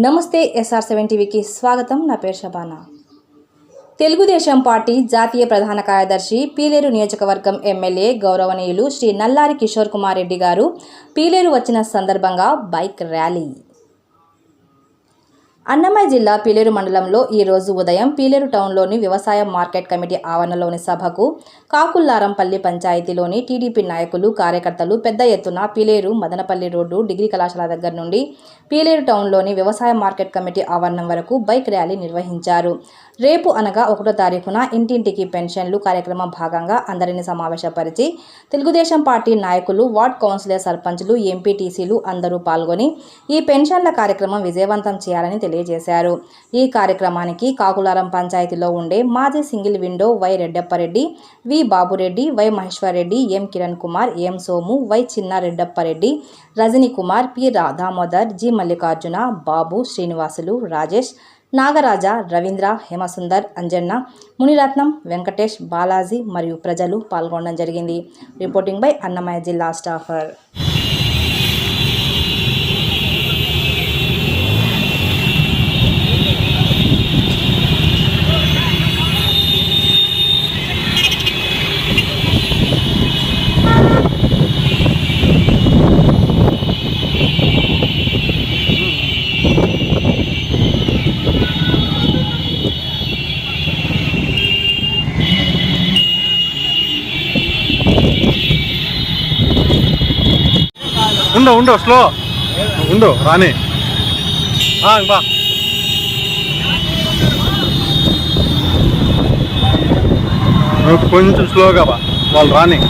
నమస్తే SR7 టీవీకి స్వాగతం. నా పేరు శబానా. తెలుగుదేశం పార్టీ జాతీయ ప్రధాన కార్యదర్శి పీలేరు నియోజకవర్గం ఎమ్మెల్యే గౌరవనీయులు శ్రీ నల్లారి కిషోర్ కుమార్ రెడ్డి గారు పీలేరు వచ్చిన సందర్భంగా బైక్ ర్యాలీ. అన్నమయ్య జిల్లా పీలేరు మండలంలో ఈ రోజు ఉదయం పీలేరు టౌన్లోని వ్యవసాయ మార్కెట్ కమిటీ ఆవరణలోని సభకు కాకుల్లారంపల్లి పంచాయతీలోని టీడీపీ నాయకులు కార్యకర్తలు పెద్ద ఎత్తున పీలేరు మదనపల్లి రోడ్డు డిగ్రీ కళాశాల దగ్గర నుండి పీలేరు టౌన్లోని వ్యవసాయ మార్కెట్ కమిటీ ఆవరణం వరకు బైక్ ర్యాలీ నిర్వహించారు. రేపు అనగా 1వ తారీఖున ఇంటింటికి పెన్షన్లు కార్యక్రమం భాగంగా అందరిని సమావేశపరిచి తెలుగుదేశం పార్టీ నాయకులు, వార్డ్ కౌన్సిలర్, సర్పంచ్లు, ఎంపీటీసీలు అందరూ పాల్గొని ఈ పెన్షన్ల కార్యక్రమం విజయవంతం చేయాలని తెలియజేశారు. ఈ కార్యక్రమానికి కాకులారం పంచాయతీలో ఉండే మాజీ single window Y Reddappareddy, V Babureddy, Y Maheswarareddy, M Kiran Kumar, M Somu, Y Chinnareddappareddy, Rajani Kumar, P Damodar, G Mallikarjuna, Babu, Srinivasulu, Rajesh, Nagaraja, Ravindra, Hemasundar, Anjanna, Muniratnam, Venkatesh, Balaji మరియు ప్రజలు పాల్గొనడం జరిగింది. రిపోర్టింగ్ బై అన్నమయ్య జిల్లా స్టాఫర్. ఉండు స్లో ఉండు రాని బా కొంచెం స్లోగా బా వాళ్ళు రాని.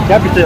क्या पीछे